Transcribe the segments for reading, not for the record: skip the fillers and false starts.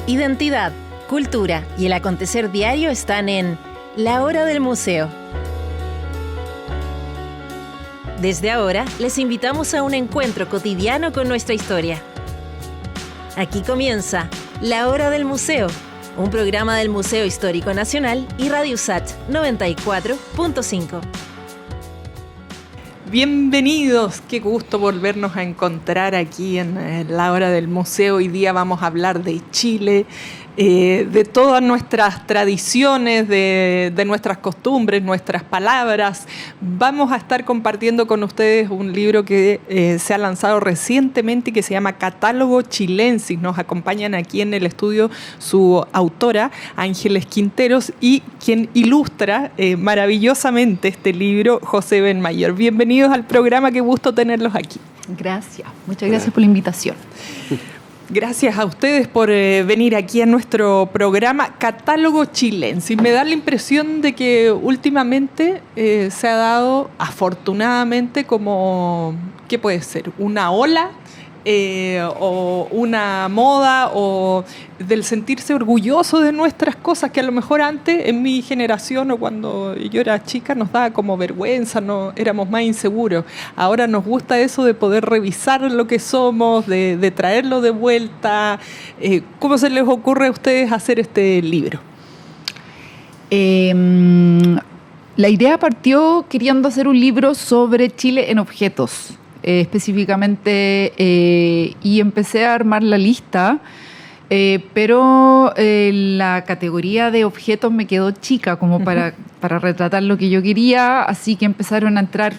Identidad, cultura y el acontecer diario están en La Hora del Museo. Desde ahora, les invitamos a un encuentro cotidiano con nuestra historia. Aquí comienza La Hora del Museo, un programa del Museo Histórico Nacional y Radio USACH 94.5. Bienvenidos, qué gusto volvernos a encontrar aquí en La Hora del Museo. Hoy día vamos a hablar de Chile, de todas nuestras tradiciones, de nuestras costumbres, nuestras palabras. Vamos a estar compartiendo con ustedes un libro que se ha lanzado recientemente y que se llama Catálogo Chilensis. Nos acompañan aquí en el estudio su autora, Ángeles Quinteros, y quien ilustra maravillosamente este libro, José Benmayer. Bienvenidos al programa, qué gusto tenerlos aquí. Gracias, muchas gracias por la invitación. Gracias a ustedes por venir aquí a nuestro programa Catálogo Chilensis. Me da la impresión de que últimamente se ha dado, afortunadamente, como, ¿qué puede ser? Una ola o una moda o del sentirse orgulloso de nuestras cosas que a lo mejor antes, en mi generación o cuando yo era chica, nos daba como vergüenza, no éramos más inseguros. Ahora nos gusta eso de poder revisar lo que somos, de traerlo de vuelta. ¿Cómo se les ocurre a ustedes hacer este libro? La idea partió queriendo hacer un libro sobre Chile en objetos. Específicamente, y empecé a armar la lista, pero la categoría de objetos me quedó chica como para retratar lo que yo quería, así que empezaron a entrar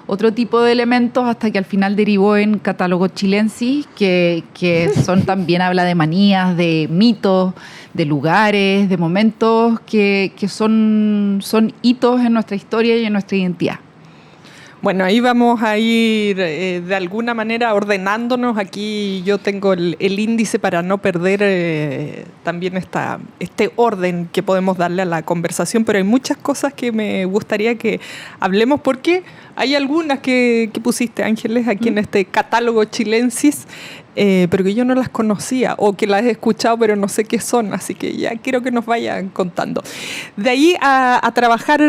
otro tipo de elementos hasta que al final derivó en Catálogo Chilensis, que son también, habla de manías, de mitos, de lugares, de momentos que son hitos en nuestra historia y en nuestra identidad. Bueno, ahí vamos a ir de alguna manera ordenándonos. Aquí yo tengo el índice para no perder también este orden que podemos darle a la conversación, pero hay muchas cosas que me gustaría que hablemos porque hay algunas que pusiste, Ángeles, aquí en este Catálogo Chilensis, pero que yo no las conocía o que las he escuchado pero no sé qué son, así que ya quiero que nos vayan contando. De ahí a trabajar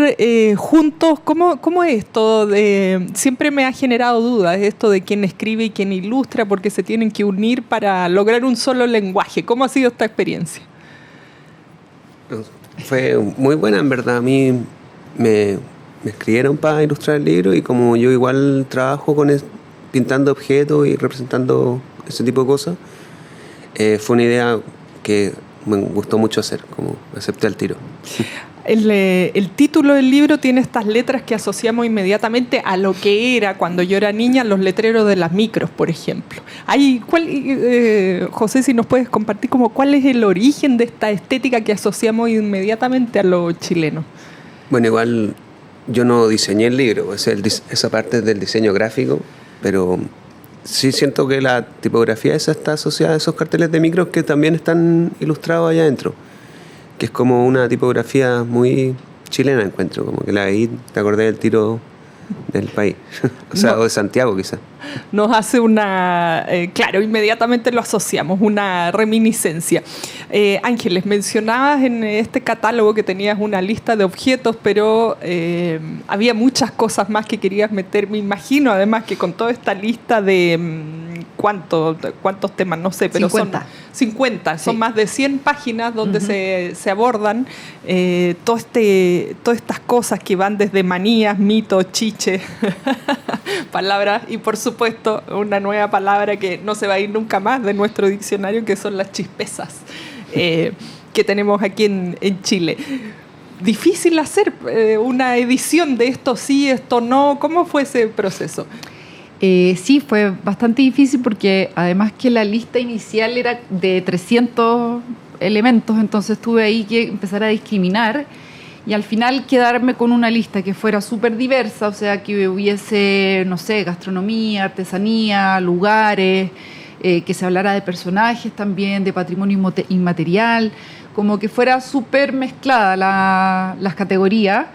juntos, ¿cómo es esto? Siempre me ha generado dudas esto de quién escribe y quién ilustra, porque se tienen que unir para lograr un solo lenguaje. ¿Cómo ha sido esta experiencia? Fue muy buena, en verdad. A mí me escribieron para ilustrar el libro y como yo igual trabajo pintando objetos y representando ese tipo de cosas, fue una idea que me gustó mucho hacer, como acepté al tiro. El título del libro tiene estas letras que asociamos inmediatamente a lo que era cuando yo era niña, los letreros de las micros, por ejemplo. José, si nos puedes compartir cuál es el origen de esta estética que asociamos inmediatamente a lo chileno. Bueno, igual yo no diseñé el libro, esa parte del diseño gráfico, pero sí siento que la tipografía esa está asociada a esos carteles de micros que también están ilustrados allá adentro, que es como una tipografía muy chilena, encuentro, como que la veí, te acordé del tiro del país, o de Santiago quizás. Nos hace claro, inmediatamente lo asociamos, una reminiscencia. Ángeles, mencionabas en este catálogo que tenías una lista de objetos, pero había muchas cosas más que querías meter, me imagino, además que con toda esta lista de ¿cuántos temas? No sé, pero 50. Son 50, sí. Son más de 100 páginas donde se abordan todas estas cosas que van desde manías, mitos, chiches, palabras, y por supuesto una nueva palabra que no se va a ir nunca más de nuestro diccionario, que son las chispezas que tenemos aquí en Chile. Difícil hacer una edición de esto sí, esto no. ¿Cómo fue ese proceso? Sí, fue bastante difícil porque además que la lista inicial era de 300 elementos, entonces tuve ahí que empezar a discriminar y al final quedarme con una lista que fuera súper diversa, o sea, que hubiese, no sé, gastronomía, artesanía, lugares, que se hablara de personajes también, de patrimonio inmaterial, como que fuera súper mezclada las categorías.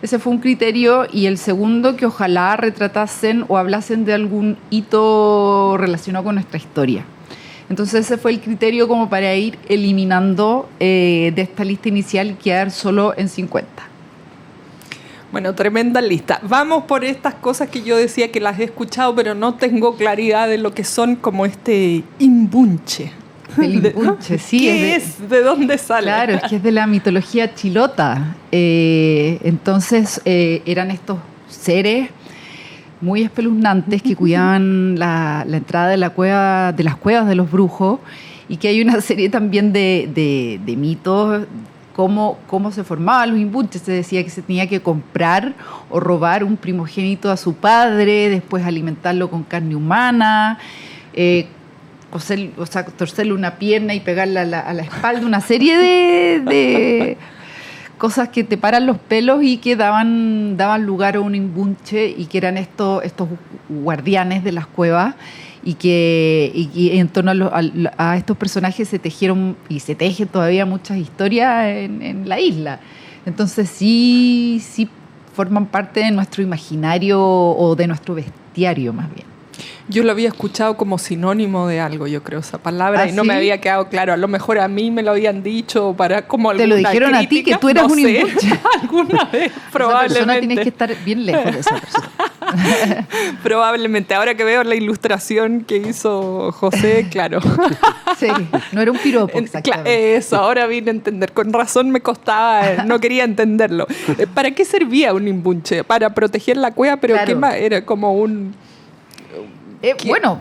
Ese fue un criterio, y el segundo, que ojalá retratasen o hablasen de algún hito relacionado con nuestra historia. Entonces ese fue el criterio como para ir eliminando de esta lista inicial y quedar solo en 50. Bueno, tremenda lista. Vamos por estas cosas que yo decía que las he escuchado, pero no tengo claridad de lo que son, como este imbunche. El imbunche, sí. ¿Qué es? ¿De dónde sale? Claro, es que es de la mitología chilota. Entonces eran estos seres muy espeluznantes que cuidaban la entrada de las cuevas de los brujos, y que hay una serie también de mitos. Cómo se formaban los imbunches. Se decía que se tenía que comprar o robar un primogénito a su padre, después alimentarlo con carne humana, torcerle una pierna y pegarla a la espalda, una serie de cosas que te paran los pelos y que daban lugar a un imbunche, y que eran estos guardianes de las cuevas, y en torno a estos personajes se tejieron y se tejen todavía muchas historias en la isla. Entonces sí forman parte de nuestro imaginario o de nuestro bestiario, más bien. Yo lo había escuchado como sinónimo de algo, yo creo, esa palabra, y no ¿sí? me había quedado claro. A lo mejor a mí me lo habían dicho para como alguna crítica. ¿Te lo dijeron crítica, a ti que tú eras un imbunche? Alguna vez, probablemente. Esa persona tienes que estar bien lejos de esa persona. Probablemente. Ahora que veo la ilustración que hizo José, claro. Sí, no era un piropo, exactamente. Eso, ahora vine a entender. Con razón me costaba, no quería entenderlo. ¿Para qué servía un imbunche? Para proteger la cueva, pero claro. ¿qué más? Era como un... Bueno,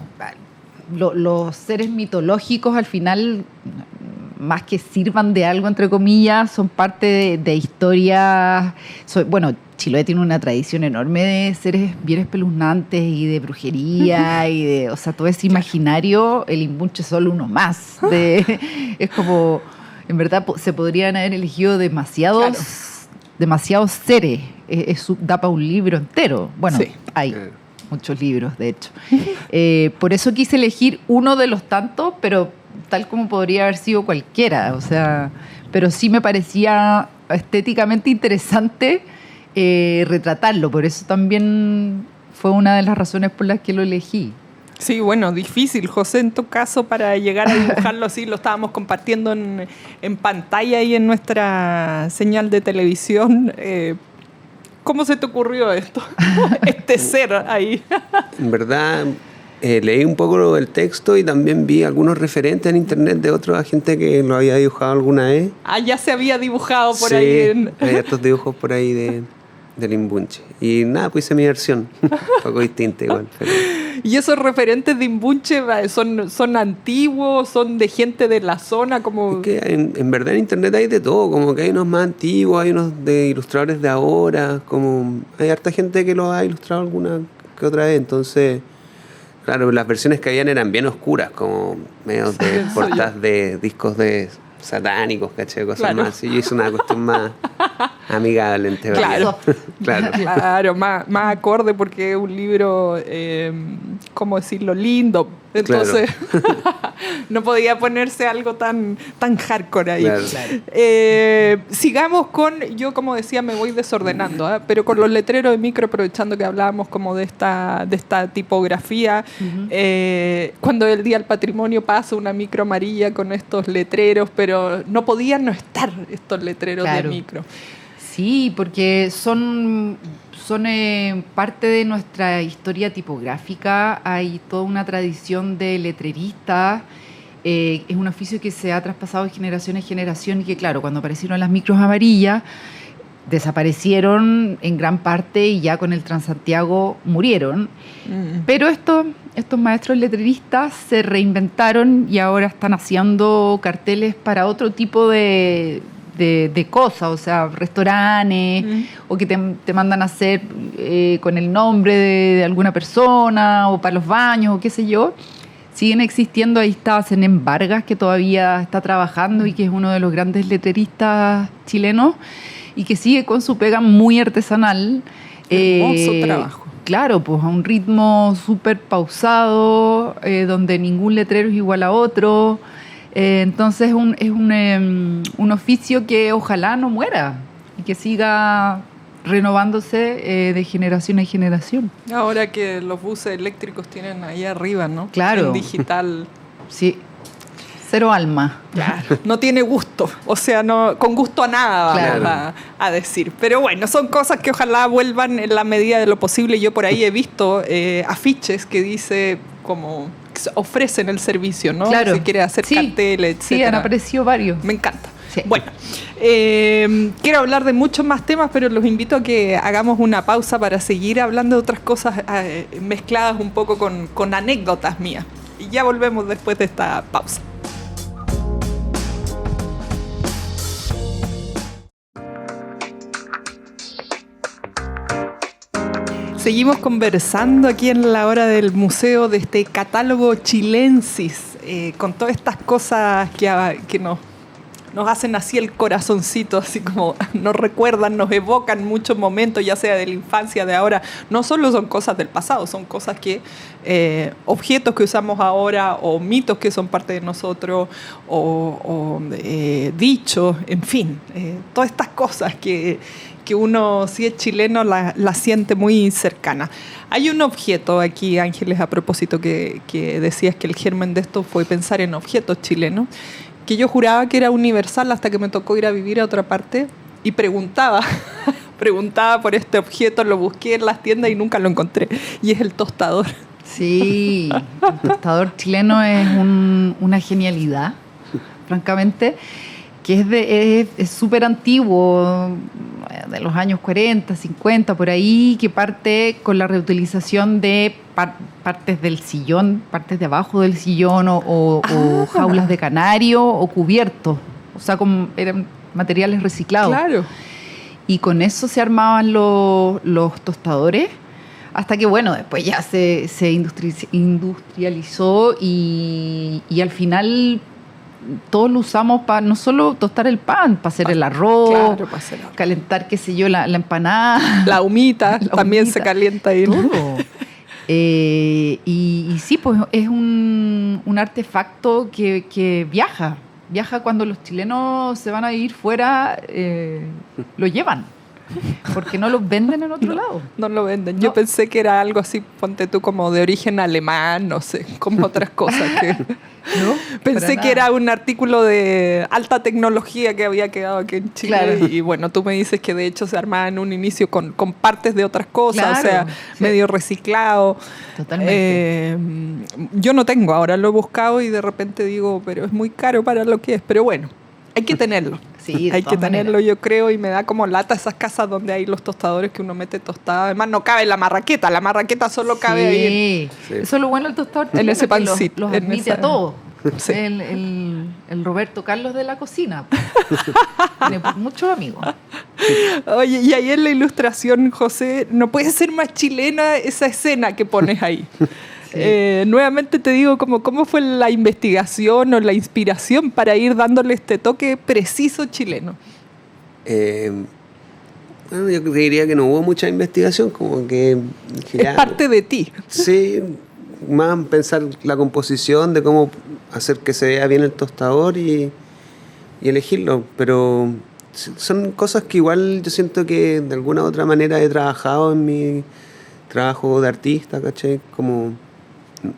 los seres mitológicos al final, más que sirvan de algo, entre comillas, son parte de historias. Bueno, Chiloé tiene una tradición enorme de seres bien espeluznantes y de brujería y o sea, todo ese imaginario. El imbunche es solo uno más. Es como, en verdad, se podrían haber elegido demasiados seres. Da para un libro entero. Bueno, sí. Hay muchos libros, de hecho. Por eso quise elegir uno de los tantos, pero tal como podría haber sido cualquiera. O sea, pero sí me parecía estéticamente interesante retratarlo. Por eso también fue una de las razones por las que lo elegí. Sí, bueno, difícil, José, en tu caso, para llegar a dibujarlo así. Lo estábamos compartiendo en pantalla y en nuestra señal de televisión. ¿Cómo se te ocurrió esto? Este ser ahí. En verdad, leí un poco el texto y también vi algunos referentes en internet de otra gente que lo había dibujado alguna vez. Ah, ya se había dibujado por sí, ahí. Hay estos dibujos por ahí del imbunche. Y nada, pues hice mi versión. Un poco distinta igual. Pero... ¿Y esos referentes de imbunche son antiguos? ¿Son de gente de la zona? Como... Es que en verdad en internet hay de todo. Como que hay unos más antiguos, hay unos de ilustradores de ahora. Como hay harta gente que lo ha ilustrado alguna que otra vez. Entonces, claro, las versiones que habían eran bien oscuras. Como medios de portadas de discos de satánicos, ¿cachai? Cosas claro. más. Y yo hice una cuestión más amigable en teoría. Claro, más acorde, porque es un libro, ¿cómo decirlo? Lindo. Entonces, no podía ponerse algo tan hardcore ahí. Claro. Sigamos con, yo como decía, me voy desordenando, pero con los letreros de micro, aprovechando que hablábamos como de esta tipografía, cuando el Día del Patrimonio pasa una micro amarilla con estos letreros, pero no podían no estar estos letreros de micro. Sí, porque son parte de nuestra historia tipográfica. Hay toda una tradición de letreristas. Es un oficio que se ha traspasado de generación en generación y que, claro, cuando aparecieron las micros amarillas, desaparecieron en gran parte y ya con el Transantiago murieron. Pero estos maestros letreristas se reinventaron y ahora están haciendo carteles para otro tipo de cosas, o sea, restaurantes, o que te mandan a hacer con el nombre de alguna persona, o para los baños, o qué sé yo. Siguen existiendo. Ahí está Zenén Vargas, que todavía está trabajando y que es uno de los grandes letreristas chilenos, y que sigue con su pega muy artesanal. Hermoso trabajo. Claro, pues a un ritmo súper pausado, donde ningún letrero es igual a otro. Entonces es un oficio que ojalá no muera y que siga renovándose de generación en generación. Ahora que los buses eléctricos tienen ahí arriba, ¿no? Claro. En digital. Sí, Cero alma. Claro, no tiene gusto, o sea, no, con gusto a nada, vamos Claro. a decir. Pero bueno, son cosas que ojalá vuelvan en la medida de lo posible. Yo por ahí he visto afiches que dice como que ofrecen el servicio, ¿no? Claro. Si quieres hacer Sí. carteles, Sí, etcétera. han aparecido varios. Me encanta. Sí. Bueno, quiero hablar de muchos más temas, pero los invito a que hagamos una pausa para seguir hablando de otras cosas mezcladas un poco con anécdotas mías. Y ya volvemos después de esta pausa. Seguimos conversando aquí en la hora del museo de este catálogo chilensis, con todas estas cosas que nos hacen así el corazoncito, así como nos recuerdan, nos evocan muchos momentos, ya sea de la infancia, de ahora. No solo son cosas del pasado, son cosas que, objetos que usamos ahora, o mitos que son parte de nosotros, o dichos, en fin, todas estas cosas que uno, si es chileno, la siente muy cercana. Hay un objeto aquí, Ángeles, a propósito, que decías que el germen de esto fue pensar en objetos chilenos, que yo juraba que era universal hasta que me tocó ir a vivir a otra parte y preguntaba por este objeto, lo busqué en las tiendas y nunca lo encontré, y es el tostador. Sí, el tostador chileno es una genialidad, francamente, que es súper antiguo, de los años 40, 50, por ahí, que parte con la reutilización de partes del sillón, partes de abajo del sillón, o jaulas de canario, o cubiertos, o sea, eran materiales reciclados. Claro. Y con eso se armaban los tostadores, hasta que, bueno, después ya se industrializó y al final todos lo usamos para no solo tostar el pan, para hacer el arroz, Claro, para hacer arroz. calentar, qué sé yo, la empanada. La humita La también humita, se calienta ahí, ¿no? todo. Y sí, pues es un artefacto que viaja cuando los chilenos se van a ir fuera, lo llevan, porque no los venden en otro lado. No lo venden. No. Yo pensé que era algo así, ponte tú, como de origen alemán, no sé, como otras cosas que... ¿No? Pensé Para que nada. era un artículo de alta tecnología que había quedado aquí en Chile. Claro. Y bueno, tú me dices que de hecho se armaba en un inicio con partes de otras cosas, Claro, o sea, sí. medio reciclado. Totalmente. Yo no tengo, ahora lo he buscado y de repente digo, pero es muy caro para lo que es. Pero bueno, hay que tenerlo. Sí, de Hay que todas tenerlo, maneras. yo creo, y me da como lata esas casas donde hay los tostadores que uno mete tostada. Además, no cabe la marraqueta solo cabe ahí. Sí. Eso es lo bueno del tostador. En ese porque pancito, Los en admite esa- a todos. Sí. El Roberto Carlos de la cocina. Tiene muchos amigos. Oye, y ahí en la ilustración, José, no puede ser más chilena esa escena que pones ahí. Nuevamente te digo, ¿cómo fue la investigación o la inspiración para ir dándole este toque preciso chileno? Bueno, yo diría que no hubo mucha investigación, como que... Es parte de ti. Sí, más pensar la composición de cómo hacer que se vea bien el tostador y elegirlo, pero son cosas que igual yo siento que de alguna u otra manera he trabajado en mi trabajo de artista, ¿cachai? Como,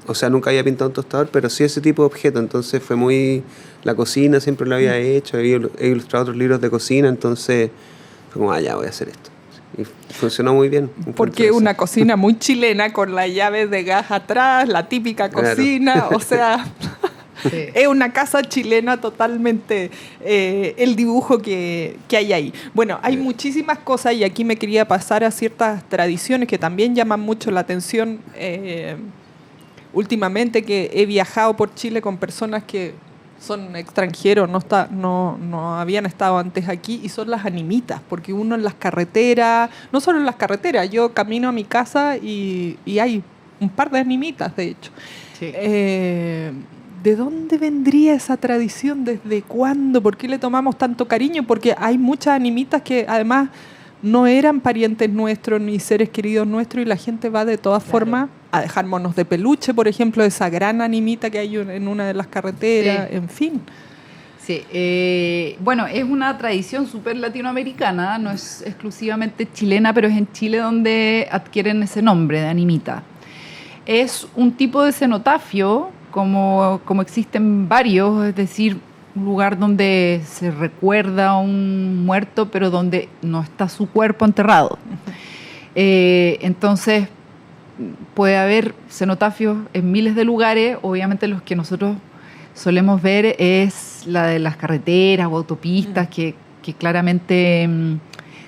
o sea, nunca había pintado un tostador, pero sí ese tipo de objeto, entonces fue muy... La cocina siempre lo había hecho, he ilustrado otros libros de cocina, entonces fue como, ya voy a hacer esto. Y funcionó muy bien. Porque una cocina muy chilena con las llaves de gas atrás, la típica Claro. cocina, o sea, Sí. es una casa chilena totalmente, el dibujo que hay ahí. Bueno, hay muchísimas cosas y aquí me quería pasar a ciertas tradiciones que también llaman mucho la atención últimamente, que he viajado por Chile con personas que son extranjeros, no habían estado antes aquí, y son las animitas, porque uno en las carreteras, no solo en las carreteras, yo camino a mi casa y hay un par de animitas, de hecho. Sí. ¿De dónde vendría esa tradición? ¿Desde cuándo? ¿Por qué le tomamos tanto cariño? Porque hay muchas animitas que además no eran parientes nuestros ni seres queridos nuestros, y la gente va de todas formas a dejar monos de peluche, por ejemplo, esa gran animita que hay en una de las carreteras, Sí. en fin. Sí, bueno, es una tradición súper latinoamericana, no es exclusivamente chilena, pero es en Chile donde adquieren ese nombre de animita. Es un tipo de cenotafio como existen varios, es decir, un lugar donde se recuerda a un muerto, pero donde no está su cuerpo enterrado. Entonces, puede haber cenotafios en miles de lugares. Obviamente los que nosotros solemos ver es la de las carreteras o autopistas, que claramente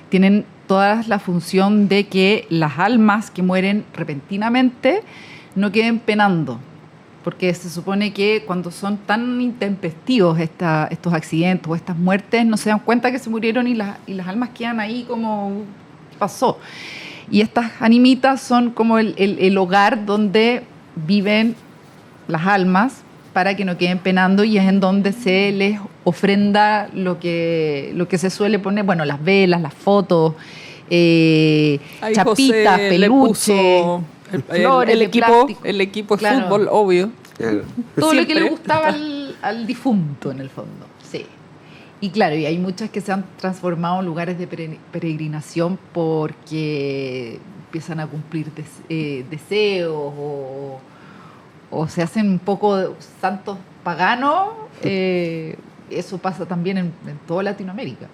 tienen toda la función de que las almas que mueren repentinamente no queden penando, porque se supone que cuando son tan intempestivos estos accidentes o estas muertes, no se dan cuenta que se murieron y las almas quedan ahí como pasó. Y estas animitas son como el hogar donde viven las almas para que no queden penando, y es en donde se les ofrenda lo que se suele poner, bueno, las velas, las fotos, chapitas, José peluches, flores, el equipo de claro, fútbol, obvio. todo lo que Siempre. le gustaba al difunto, en el fondo. Sí. Y claro, y hay muchas que se han transformado en lugares de peregrinación porque empiezan a cumplir deseos o se hacen un poco santos paganos. Eso pasa también en toda Latinoamérica.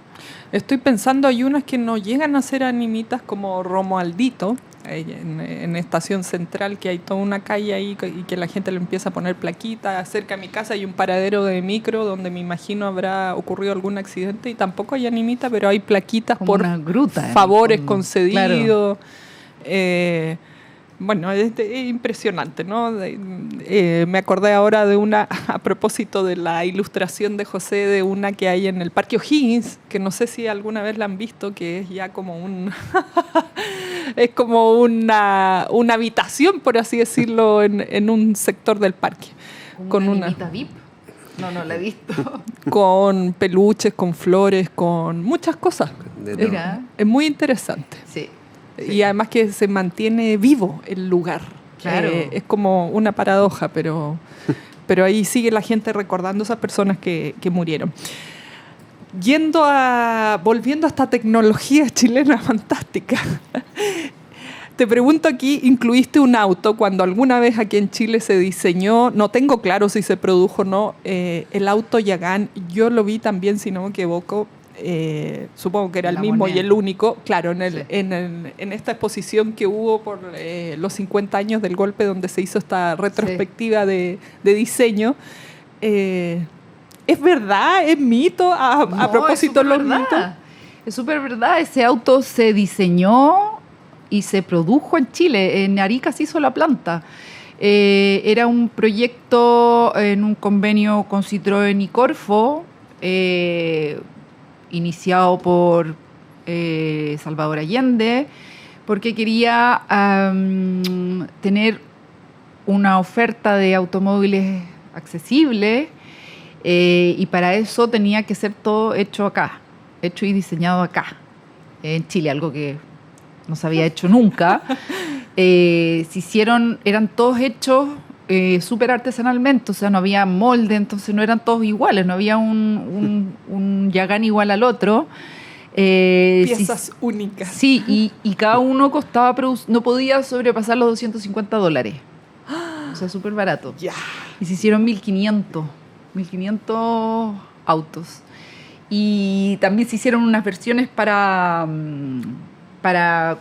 Estoy pensando, hay unas que no llegan a ser animitas, como Romualdito, en Estación Central, que hay toda una calle ahí y que la gente le empieza a poner plaquitas. Cerca de mi casa hay un paradero de micro donde me imagino habrá ocurrido algún accidente y tampoco hay animita, pero hay plaquitas como por una gruta, favores concedidos. Claro. Bueno, es impresionante, ¿no? Me acordé ahora de una, a propósito de la ilustración de José, de una que hay en el Parque O'Higgins, que no sé si alguna vez la han visto, que es ya como es como una habitación, por así decirlo, en un sector del parque. Con una animita VIP. No la he visto. Con peluches, con flores, con muchas cosas. Mira. Es muy interesante. Sí. Y además que se mantiene vivo el lugar. Claro. Es como una paradoja, pero ahí sigue la gente recordando a esas personas que murieron. Volviendo a esta tecnología chilena fantástica, te pregunto aquí, ¿incluiste un auto cuando alguna vez aquí en Chile se diseñó? No tengo claro si se produjo o no, el auto Yagán. Yo lo vi también, si no me equivoco. Supongo que era el mismo moneda. y el único, claro, Sí. en esta exposición que hubo por los 50 años del golpe, donde se hizo esta retrospectiva de diseño. ¿Es verdad? ¿Es mito? A propósito de los mitos. Es súper verdad. Ese auto se diseñó y se produjo en Chile. En Arica se hizo la planta. Era un proyecto en un convenio con Citroën y Corfo, iniciado por Salvador Allende, porque quería tener una oferta de automóviles accesibles, y para eso tenía que ser todo hecho acá, hecho y diseñado acá, en Chile, algo que no se había hecho nunca. Eran todos hechos súper artesanalmente, o sea, no había molde, entonces no eran todos iguales, no había un Yagán igual al otro. Piezas únicas. Sí, y cada uno costaba, no podía sobrepasar los $250. O sea, súper barato. Ya. Y se hicieron 1.500 autos. Y también se hicieron unas versiones para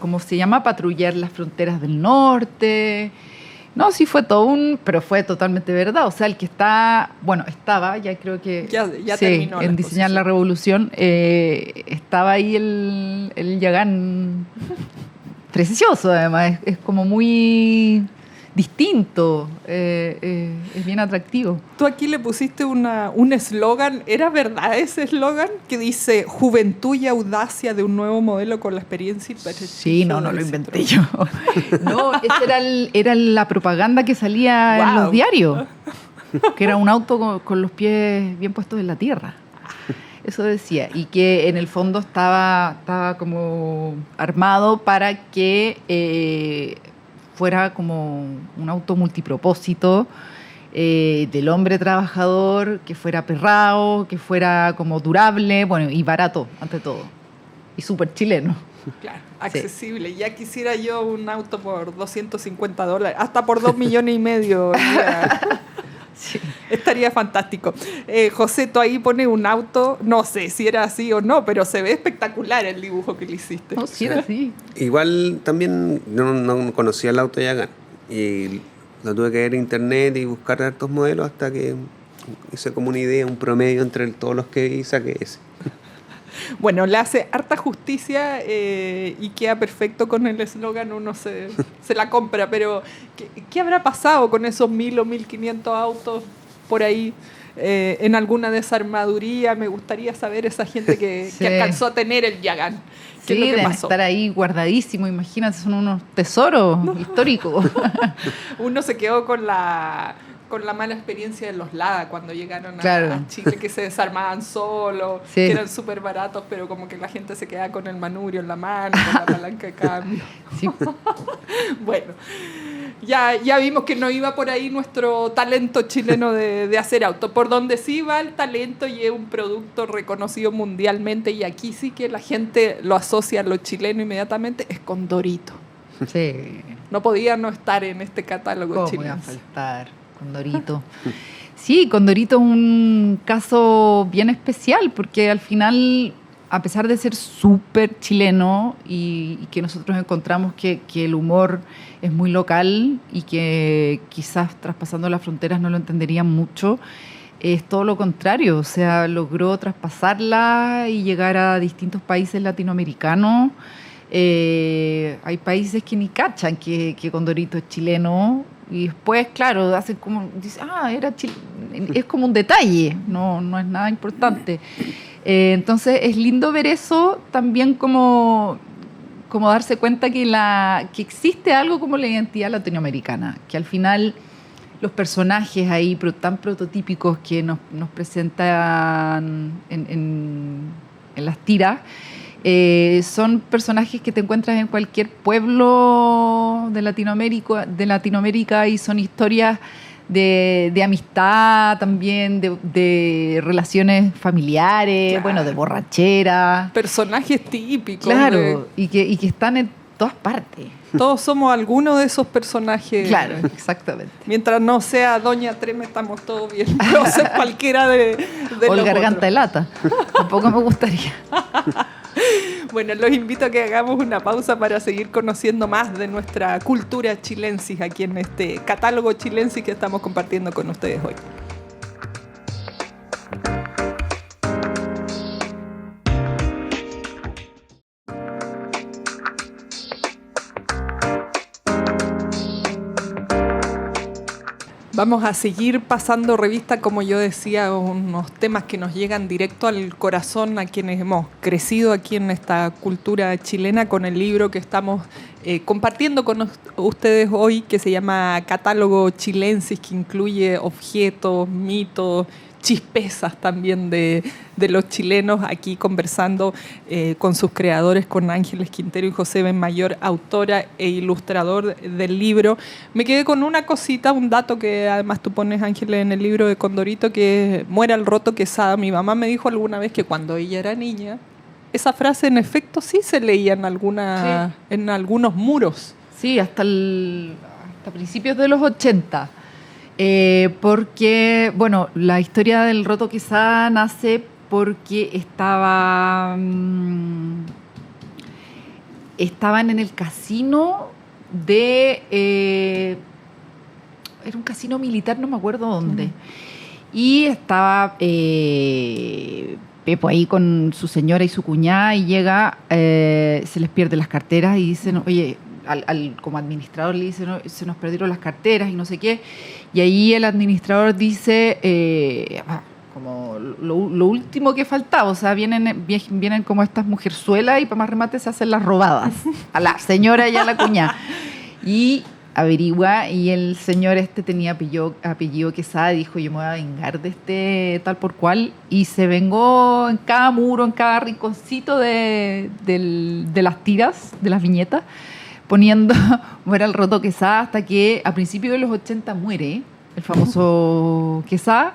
¿cómo se llama? Patrullar las fronteras del norte. No, sí fue pero fue totalmente verdad. O sea, el que estaba, ya creo que Ya sí, terminó en diseñar la revolución, estaba ahí el Yagán precioso, además. Es como muy distinto, es bien atractivo. Tú aquí le pusiste un eslogan. ¿Era verdad ese eslogan que dice juventud y audacia de un nuevo modelo con la experiencia y prestigio? Sí, no lo inventé yo. No, esa era la propaganda que salía en los diarios, que era un auto con los pies bien puestos en la tierra. Eso decía, y que en el fondo estaba como armado para que fuera como un auto multipropósito, del hombre trabajador, que fuera perrao, que fuera como durable, bueno, y barato, ante todo. Y súper chileno. Claro, accesible. Sí. Ya quisiera yo un auto por $250, hasta por $2,5 millones. Sí. Estaría fantástico. José, tú ahí pones un auto, no sé si era así o no, pero se ve espectacular el dibujo que le hiciste. No, sí era así. Igual también no conocía el auto Yagán y lo tuve que ver en internet y buscar hartos modelos hasta que hice como una idea, un promedio entre todos los que vi y saqué ese. Bueno, le hace harta justicia y queda perfecto con el eslogan, uno se la compra, pero ¿qué habrá pasado con esos 1.000 o 1.500 autos por ahí en alguna desarmaduría? Me gustaría saber esa gente que alcanzó a tener el Yagán. ¿Qué es lo que deben pasó? estar ahí guardadísimos, imagínate, son unos tesoros históricos. Uno se quedó con la mala experiencia de los Lada cuando llegaron Claro. a Chile, que se desarmaban solos, Sí. que eran súper baratos, pero como que la gente se queda con el manubrio en la mano, con la palanca de cambio. Sí. Bueno, ya vimos que no iba por ahí nuestro talento chileno de hacer auto. Por donde sí va el talento y es un producto reconocido mundialmente, y aquí sí que la gente lo asocia a lo chileno inmediatamente, es Condorito. Sí. No podía no estar en este catálogo ¿Cómo chileno. iba a faltar? Condorito. Sí, Condorito es un caso bien especial porque al final, a pesar de ser súper chileno y que nosotros encontramos que el humor es muy local y que quizás traspasando las fronteras no lo entenderían mucho, es todo lo contrario. O sea, logró traspasarla y llegar a distintos países latinoamericanos. Hay países que ni cachan que Condorito es chileno. Y después, claro, hacen como, dicen, es como un detalle, no es nada importante. Entonces es lindo ver eso también como darse cuenta que existe algo como la identidad latinoamericana, que al final los personajes ahí tan prototípicos que nos presentan en las tiras, son personajes que te encuentras en cualquier pueblo de Latinoamérica y son historias de amistad también, de relaciones familiares, Claro. bueno, de borrachera. Personajes típicos. Claro, y que están en todas partes. Todos somos algunos de esos personajes. Claro, exactamente. Mientras no sea Doña Treme, estamos todos bien. No sé cualquiera de O el los garganta otros. de lata. Tampoco me gustaría. Bueno, los invito a que hagamos una pausa para seguir conociendo más de nuestra cultura chilensis aquí en este catálogo chilensis que estamos compartiendo con ustedes hoy. Vamos a seguir pasando revista, como yo decía, unos temas que nos llegan directo al corazón a quienes hemos crecido aquí en esta cultura chilena con el libro que estamos compartiendo con ustedes hoy, que se llama Catálogo Chilensis, que incluye objetos, mitos, chispezas también de los chilenos, aquí conversando con sus creadores, con Ángeles Quintero y José Benmayor, autora e ilustrador del libro. Me quedé con una cosita, un dato que además tú pones, Ángeles, en el libro de Condorito, que muera el roto Quesada. Mi mamá me dijo alguna vez que cuando ella era niña, esa frase en efecto sí se leía en algunos muros. Sí, hasta principios de los 80. Porque, bueno, la historia del roto Quesada nace porque estaban en el casino era un casino militar, no me acuerdo dónde. Y estaba Pepo ahí con su señora y su cuñada y llega, se les pierden las carteras y dicen, oye, como administrador le dice, no, se nos perdieron las carteras y no sé qué. Y ahí el administrador dice, como lo último que faltaba, o sea, vienen como estas mujerzuelas y para más remate se hacen las robadas a la señora y a la cuñada. Y averigua y el señor tenía apellido Quesada y dijo, yo me voy a vengar de este tal por cual, y se vengó en cada muro, en cada rinconcito de las tiras, de las viñetas, poniendo muera el roto Quesada, hasta que a principios de los 80 muere el famoso Quesada,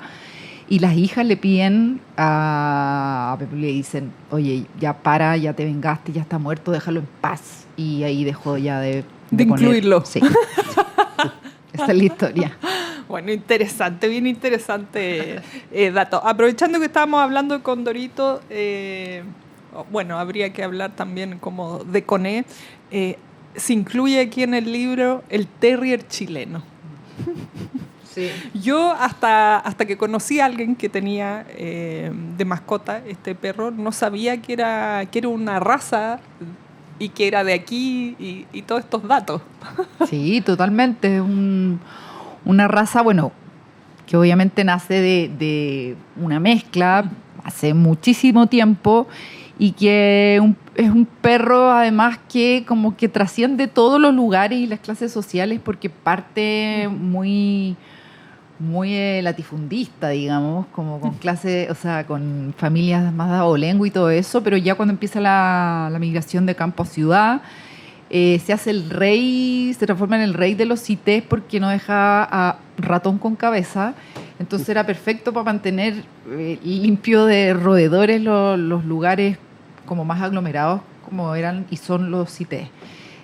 y las hijas le piden a Pepe, le dicen, oye, ya para, ya te vengaste, ya está muerto, déjalo en paz. Y ahí dejó ya de incluirlo. Sí. Esa es la historia. Bueno, interesante, bien interesante dato. Aprovechando que estábamos hablando de Condorito, bueno, habría que hablar también como de Coné. Se incluye aquí en el libro el terrier chileno. Sí. Yo hasta que conocí a alguien que tenía de mascota este perro, no sabía que era una raza y que era de aquí y todos estos datos. Sí, totalmente. Una raza, bueno, que obviamente nace de una mezcla hace muchísimo tiempo y que es un perro además que como que trasciende todos los lugares y las clases sociales porque parte muy latifundista, digamos, como con clases, o sea, con familias más de abolengo y todo eso, pero ya cuando empieza la migración de campo a ciudad, se hace el rey, se transforma en el rey de los cités porque no deja a ratón con cabeza, entonces era perfecto para mantener limpio de roedores los lugares como más aglomerados como eran y son los cités.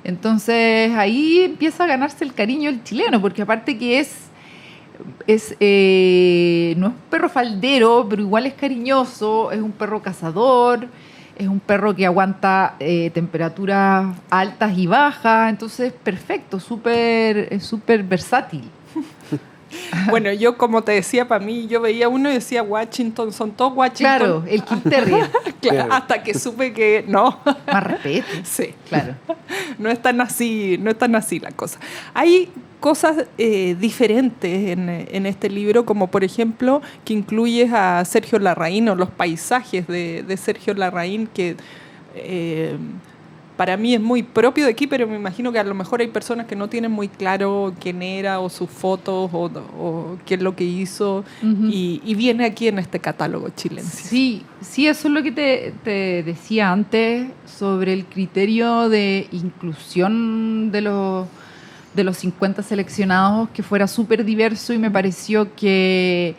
Entonces ahí empieza a ganarse el cariño del chileno, porque aparte que no es un perro faldero, pero igual es cariñoso, es un perro cazador, es un perro que aguanta temperaturas altas y bajas, entonces perfecto, es súper versátil. Bueno, yo como te decía, para mí, yo veía uno y decía Washington, son todos Washington. Claro, el Kill Terrier. Claro, hasta que supe que no. Más respeto. Sí, claro. No es tan así la cosa. Hay cosas diferentes en este libro, como por ejemplo que incluyes a Sergio Larraín o los paisajes de Sergio Larraín, que para mí es muy propio de aquí, pero me imagino que a lo mejor hay personas que no tienen muy claro quién era o sus fotos o qué es lo que hizo, Uh-huh. y viene aquí en este catálogo chileno. Sí, eso es lo que te decía antes sobre el criterio de inclusión de los 50 seleccionados, que fuera súper diverso, y me pareció que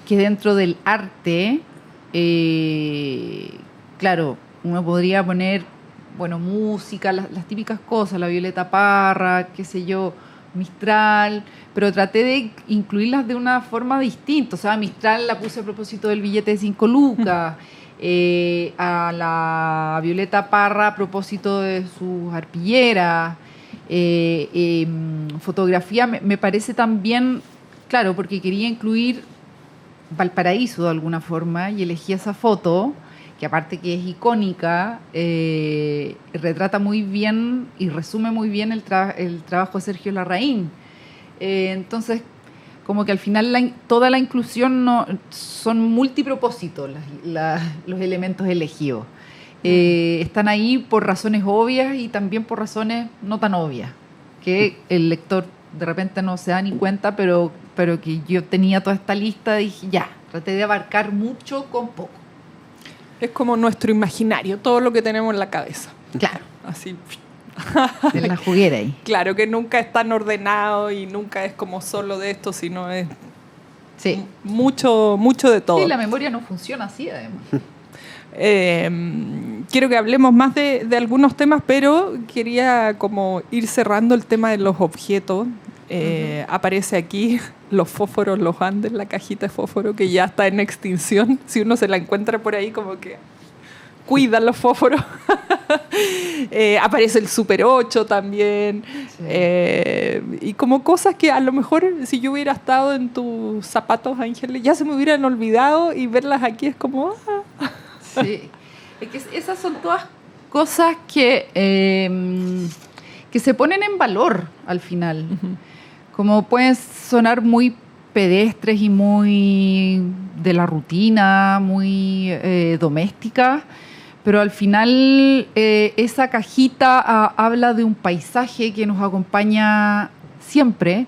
dentro del arte, claro, uno podría poner, bueno, música, las típicas cosas, la Violeta Parra, qué sé yo, Mistral, pero traté de incluirlas de una forma distinta. O sea, Mistral la puse a propósito del billete de 5 lucas, a la Violeta Parra a propósito de sus arpilleras. Fotografía me parece también, claro, porque quería incluir Valparaíso de alguna forma y elegí esa foto, que aparte que es icónica, retrata muy bien y resume muy bien el trabajo de Sergio Larraín. Entonces, como que al final toda la inclusión son multipropósitos los elementos elegidos. Están ahí por razones obvias y también por razones no tan obvias, que el lector de repente no se da ni cuenta, pero que yo tenía toda esta lista y dije, ya, traté de abarcar mucho con poco. Es como nuestro imaginario, todo lo que tenemos en la cabeza. Claro. Así. En la juguera ahí. Claro, que nunca es tan ordenado y nunca es como solo de esto, sino es Sí. mucho de todo. Sí, la memoria no funciona así, además. Quiero que hablemos más de algunos temas, pero quería como ir cerrando el tema de los objetos. Aparece aquí los fósforos, los Andes, la cajita de fósforo que ya está en extinción. Si uno se la encuentra por ahí, como que cuidan los fósforos. Aparece el Super 8 también. Sí. Y como cosas que a lo mejor si yo hubiera estado en tus zapatos, Ángeles, ya se me hubieran olvidado, y verlas aquí es como... Sí, es que esas son todas cosas que se ponen en valor al final. Uh-huh. Como pueden sonar muy pedestres y muy de la rutina, muy domésticas, pero al final esa cajita habla de un paisaje que nos acompaña siempre.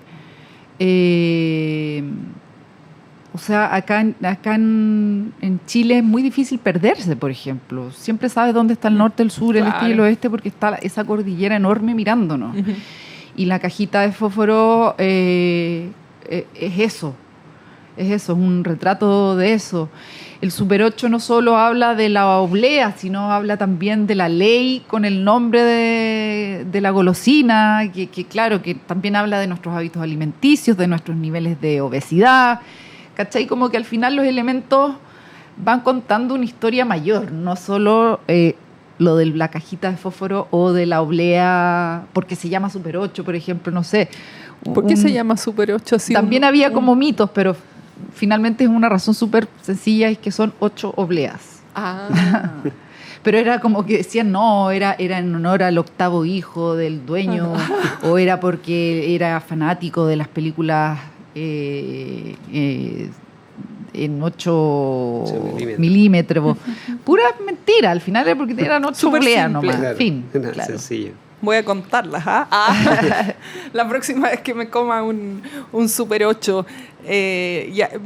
O sea, acá en Chile es muy difícil perderse, por ejemplo. Siempre sabes dónde está el norte, el sur, el este y el oeste, porque está esa cordillera enorme mirándonos. Uh-huh. Y la cajita de fósforo es eso, es un retrato de eso. el Super 8 no solo habla de la oblea, sino habla también de la ley con el nombre de la golosina, que claro, que también habla de nuestros hábitos alimenticios, de nuestros niveles de obesidad, ¿cachai? Como que al final los elementos van contando una historia mayor, no solo lo de la cajita de fósforo o de la oblea, porque se llama Super 8, por ejemplo, no sé. ¿Por qué se llama Super 8? Así también había como mitos, pero finalmente es una razón súper sencilla, es que son 8 obleas. Pero era como que decían, no, era en honor al 8º hijo del dueño, o era porque era fanático de las películas en 8 milímetros. Pura mentira, al final era porque eran 8 obleas nomás. Claro, Fin, claro. Sencillo. Voy a contarlas, la próxima vez que me coma un Super 8.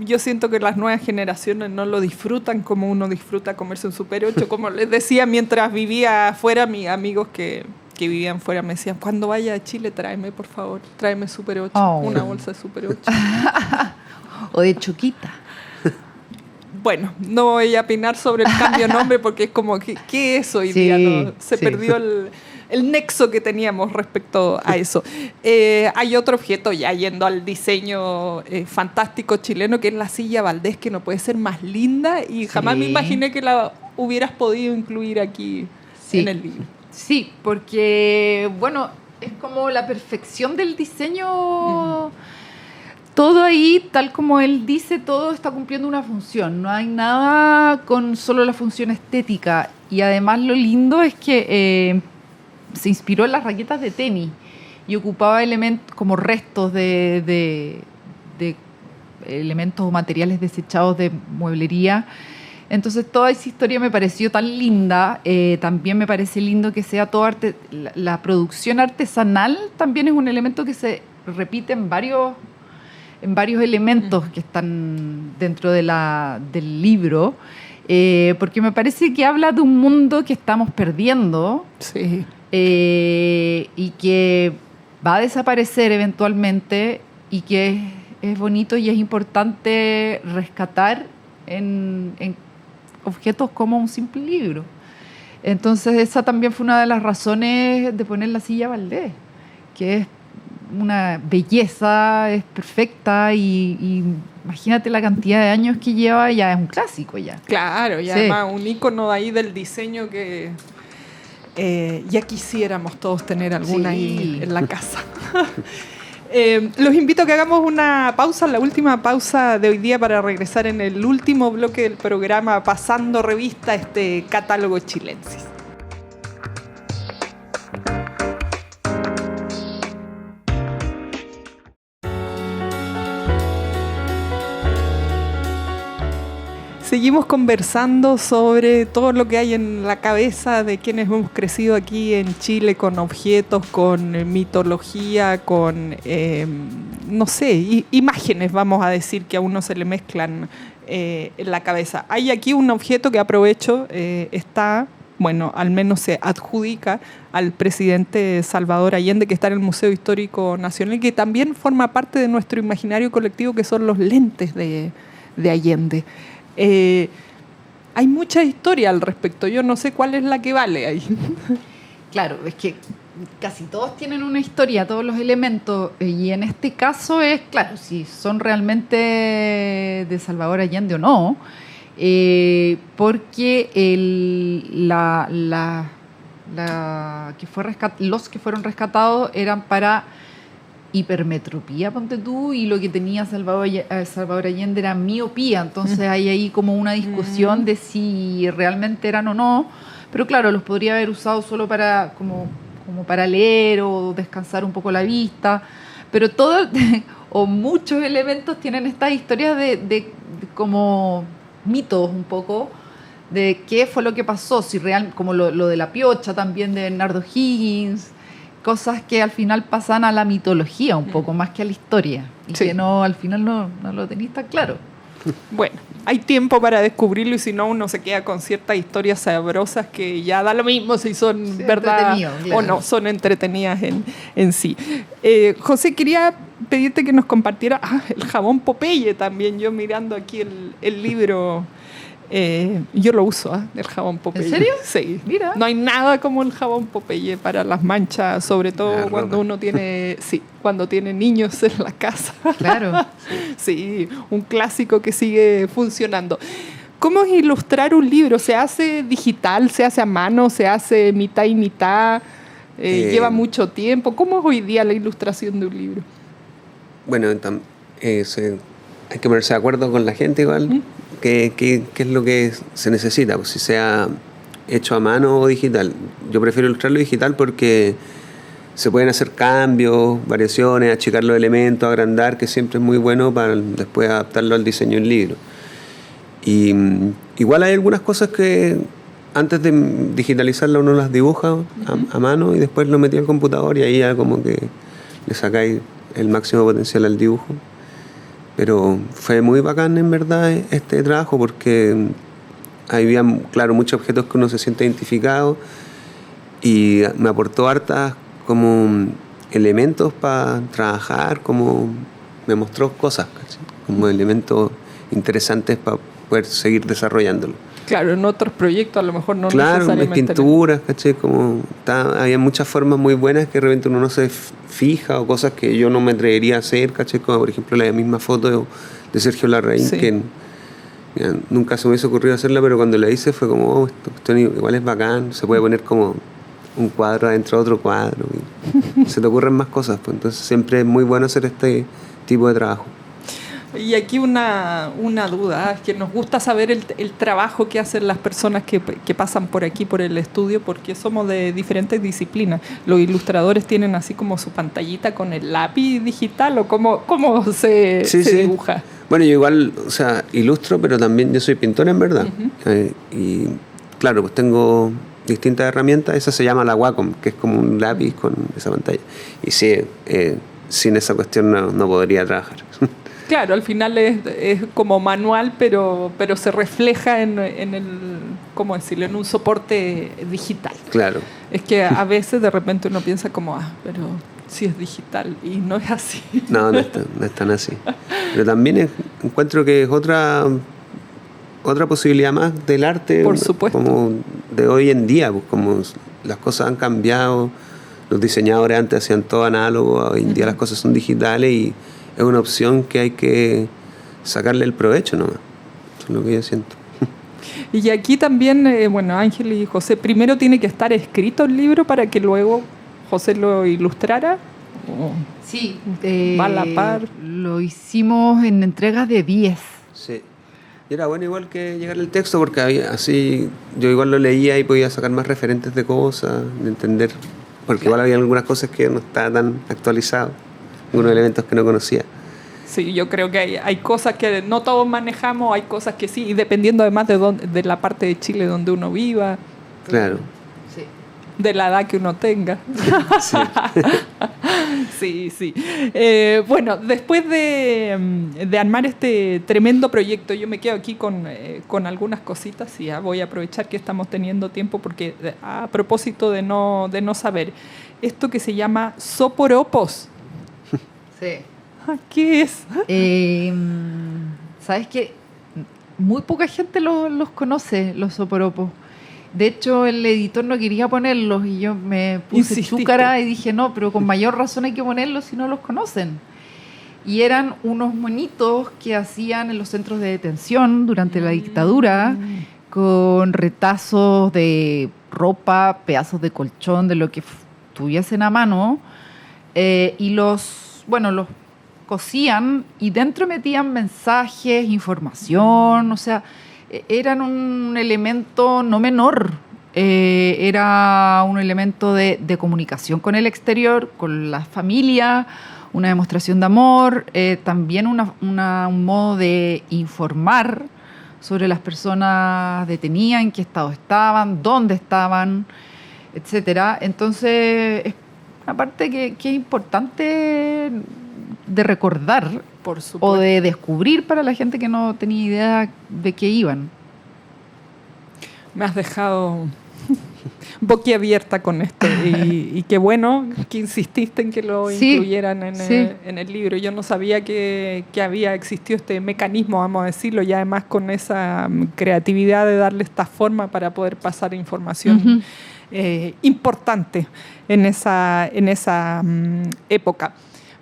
Yo siento que las nuevas generaciones no lo disfrutan como uno disfruta comerse un Super 8. Como les decía, mientras vivía afuera, mis amigos que vivían fuera me decían, cuando vaya a Chile, tráeme, por favor, tráeme Super 8, una bolsa de Super 8. O de Choquita. Bueno, no voy a opinar sobre el cambio de nombre porque es como, ¿qué es hoy día? ¿No? Se perdió el nexo que teníamos respecto a eso. Hay otro objeto, ya yendo al diseño fantástico chileno, que es la silla Valdés, que no puede ser más linda y jamás me imaginé que la hubieras podido incluir aquí en el libro. Sí, porque, bueno, es como la perfección del diseño. Todo ahí, tal como él dice, todo está cumpliendo una función. No hay nada con solo la función estética. Y además lo lindo es que se inspiró en las raquetas de tenis y ocupaba elementos como restos de elementos o materiales desechados de mueblería. Entonces toda esa historia me pareció tan linda. También me parece lindo que sea todo arte. La producción artesanal también es un elemento que se repite en varios elementos que están dentro del libro, porque me parece que habla de un mundo que estamos perdiendo. Sí. Y que va a desaparecer eventualmente y que es bonito y es importante rescatar en objetos como un simple libro. Entonces esa también fue una de las razones de poner la silla Valdés, que es una belleza, es perfecta y imagínate la cantidad de años que lleva, ya es un clásico ya. Claro, y además un ícono de ahí del diseño que ya quisiéramos todos tener alguna ahí en la casa. Los invito a que hagamos una pausa, la última pausa de hoy día, para regresar en el último bloque del programa pasando revista a este catálogo chilensis. Seguimos conversando sobre todo lo que hay en la cabeza de quienes hemos crecido aquí en Chile con objetos, con mitología, con, no sé, imágenes, vamos a decir, que a uno se le mezclan en la cabeza. Hay aquí un objeto que aprovecho, está, bueno, al menos se adjudica al presidente Salvador Allende, que está en el Museo Histórico Nacional, que también forma parte de nuestro imaginario colectivo, que son los lentes de Allende. Hay mucha historia al respecto. Yo no sé cuál es la que vale ahí. Claro, es que casi todos tienen una historia, todos los elementos, y en este caso es, claro, si son realmente de Salvador Allende o no, porque los que fueron rescatados eran para hipermetropía, ponte tú, y lo que tenía Salvador Allende era miopía. Entonces hay ahí como una discusión de si realmente eran o no, pero claro, los podría haber usado solo para como para leer o descansar un poco la vista, pero todo o muchos elementos tienen estas historias de como mitos un poco de qué fue lo que pasó, si como lo de la piocha también de Bernardo Higgins, cosas que al final pasan a la mitología un poco más que a la historia y que no, al final no lo tenéis tan claro. Bueno, hay tiempo para descubrirlo, y si no, uno se queda con ciertas historias sabrosas que ya da lo mismo si son verdad o no, son entretenidas en sí. José, quería pedirte que nos compartiera el jabón Popeye también, yo mirando aquí el libro. Yo lo uso, el jabón Popeye. ¿En serio? Sí. Mira. No hay nada como el jabón Popeye para las manchas, sobre todo cuando uno tiene, cuando tiene niños en la casa. Claro. Sí, un clásico que sigue funcionando. ¿Cómo es ilustrar un libro? ¿Se hace digital? ¿Se hace a mano? ¿Se hace mitad y mitad? ¿Lleva mucho tiempo? ¿Cómo es hoy día la ilustración de un libro? Bueno, hay que ponerse de acuerdo con la gente igual, qué es lo que se necesita, pues si sea hecho a mano o digital. Yo prefiero ilustrarlo digital porque se pueden hacer cambios, variaciones, achicar los elementos, agrandar, que siempre es muy bueno para después adaptarlo al diseño del libro. Y igual hay algunas cosas que antes de digitalizarla uno las dibuja a mano y después lo metí al computador y ahí ya como que le sacáis el máximo potencial al dibujo. Pero fue muy bacán en verdad este trabajo porque había, claro, muchos objetos que uno se siente identificado y me aportó hartas como elementos para trabajar, como me mostró cosas, ¿cachai? Como elementos interesantes para poder seguir desarrollándolo. Claro, en otros proyectos a lo mejor no claro, necesariamente. Pinturas, ¿cachai? Había muchas formas muy buenas que de repente uno no se fija o cosas que yo no me atrevería a hacer, ¿cachai? Como por ejemplo la misma foto de Sergio Larraín, que nunca se me hubiese ocurrido hacerla, pero cuando la hice fue como, esto igual es bacán, se puede poner como un cuadro adentro de otro cuadro, y se te ocurren más cosas, pues entonces siempre es muy bueno hacer este tipo de trabajo. Y aquí una duda, es que nos gusta saber el trabajo que hacen las personas que pasan por aquí, por el estudio, porque somos de diferentes disciplinas. Los ilustradores tienen así como su pantallita con el lápiz digital, o cómo se dibuja. Bueno, yo igual, o sea, ilustro, pero también yo soy pintor en verdad. Y claro, pues tengo distintas herramientas. Esa se llama la Wacom, que es como un lápiz con esa pantalla. Y sí, sin esa cuestión no podría trabajar. Claro, al final es como manual, pero se refleja en el, ¿cómo decirlo?, en un soporte digital. Claro. Es que a veces de repente uno piensa como, pero sí es digital, y no es así. No es tan así. Pero también encuentro que es otra posibilidad más del arte. Por supuesto. Como de hoy en día, pues como las cosas han cambiado, los diseñadores antes hacían todo análogo, hoy en día las cosas son digitales y es una opción que hay que sacarle el provecho nomás. Eso es lo que yo siento. Y aquí también, Ángel y José, primero tiene que estar escrito el libro para que luego José lo ilustrara. Sí. ¿Va a la par? Lo hicimos en entregas de 10. Sí. Y era bueno igual que llegar el texto porque así yo igual lo leía y podía sacar más referentes de cosas, de entender, porque igual había algunas cosas que no estaban tan actualizadas. Algunos elementos que no conocía. Sí, yo creo que hay cosas que no todos manejamos, hay cosas que sí, y dependiendo además de la parte de Chile donde uno viva. Claro. Sí. De la edad que uno tenga. Sí. Sí. Bueno, después de armar este tremendo proyecto, yo me quedo aquí con algunas cositas y voy a aprovechar que estamos teniendo tiempo porque a propósito de no saber, esto que se llama soporopos. Sí. ¿Qué es? ¿Sabes qué? Muy poca gente los conoce, los soporopos. De hecho, el editor no quería ponerlos y yo me puse chúcara y dije, no, pero con mayor razón hay que ponerlos si no los conocen. Y eran unos monitos que hacían en los centros de detención durante la dictadura, con retazos de ropa, pedazos de colchón, de lo que tuviesen a mano, y los cosían y dentro metían mensajes, información, o sea, eran un elemento no menor, era un elemento de comunicación con el exterior, con la familia, una demostración de amor, también un modo de informar sobre las personas detenidas, en qué estado estaban, dónde estaban, etcétera. Entonces, es una parte que es importante de recordar, por supuesto, o de descubrir para la gente que no tenía idea de qué iban. Me has dejado boquiabierta con esto y qué bueno que insististe en que lo incluyeran en el libro. Yo no sabía que había existido este mecanismo, vamos a decirlo, y además con esa creatividad de darle esta forma para poder pasar información importante en esa época.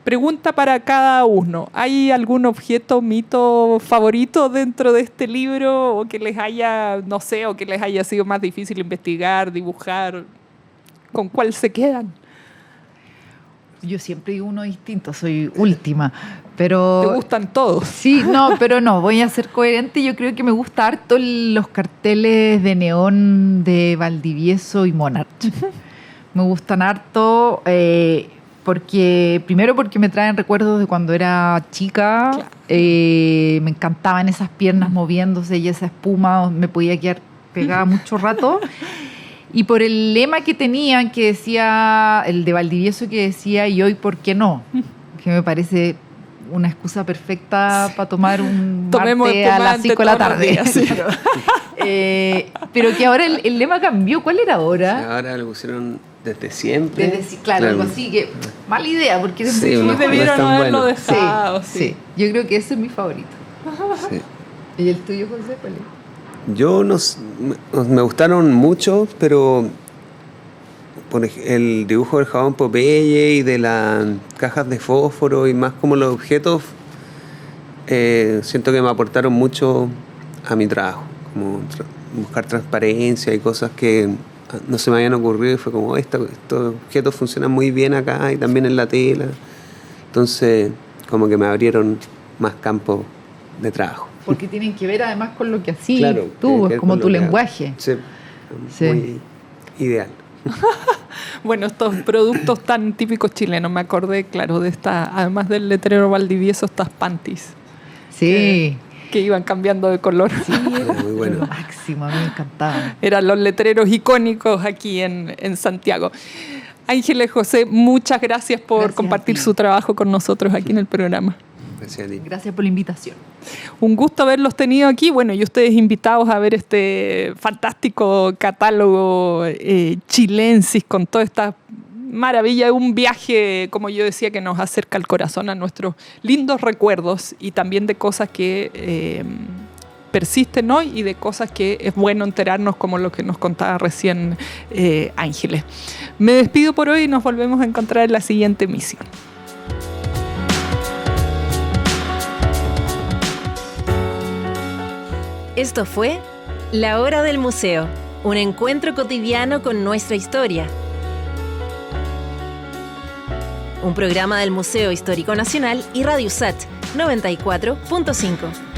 Pregunta para cada uno. ¿Hay algún objeto, mito favorito dentro de este libro o que les haya, no sé, o que les haya sido más difícil investigar, dibujar? ¿Con cuál se quedan? Yo siempre digo uno distinto, soy última, pero... ¿Te gustan todos? Sí, no, pero no, voy a ser coherente. Yo creo que me gusta harto los carteles de neón de Valdivieso y Monarch. Me gustan harto... Primero porque me traen recuerdos de cuando era chica, claro. Me encantaban esas piernas moviéndose y esa espuma, me podía quedar pegada mucho rato. Y por el lema que tenían, que decía, el de Valdivieso que decía, y hoy, ¿por qué no? Que me parece una excusa perfecta para tomar un mate a las 5 de la tarde. Claro. Pero que ahora el lema cambió. ¿Cuál era ahora? Sí, ahora lo pusieron... Desde siempre. Claro, algo así que mala idea, porque debieron haberlo dejado. Sí, yo creo que ese es mi favorito. Sí. ¿Y el tuyo, José, cuál es? Yo me gustaron mucho, pero por el dibujo del jabón Popeye y de las cajas de fósforo y más como los objetos, siento que me aportaron mucho a mi trabajo, como buscar transparencia y cosas que no se me habían ocurrido, y fue como estos objetos funcionan muy bien acá y también en la tela. Entonces, como que me abrieron más campos de trabajo. Porque tienen que ver además con lo que hacías tú, es como tu lenguaje. Sí, muy ideal. Bueno, estos productos tan típicos chilenos, me acordé, claro, de además del letrero Valdivieso, estas panties. Sí. Que iban cambiando de color. Sí, era muy bueno. Lo máximo, a mí me encantaba. Eran los letreros icónicos aquí en Santiago. Ángeles, José, muchas gracias por compartir su trabajo con nosotros aquí en el programa. Gracias a ti. Gracias por la invitación. Un gusto haberlos tenido aquí. Bueno, y ustedes invitados a ver este fantástico catálogo chilensis con toda esta maravilla, un viaje, como yo decía, que nos acerca al corazón, a nuestros lindos recuerdos y también de cosas que persisten hoy y de cosas que es bueno enterarnos, como lo que nos contaba recién Ángeles. Me despido por hoy y nos volvemos a encontrar en la siguiente emisión. Esto fue La Hora del Museo, un encuentro cotidiano con nuestra historia. Un programa del Museo Histórico Nacional y Radio USACH 94.5.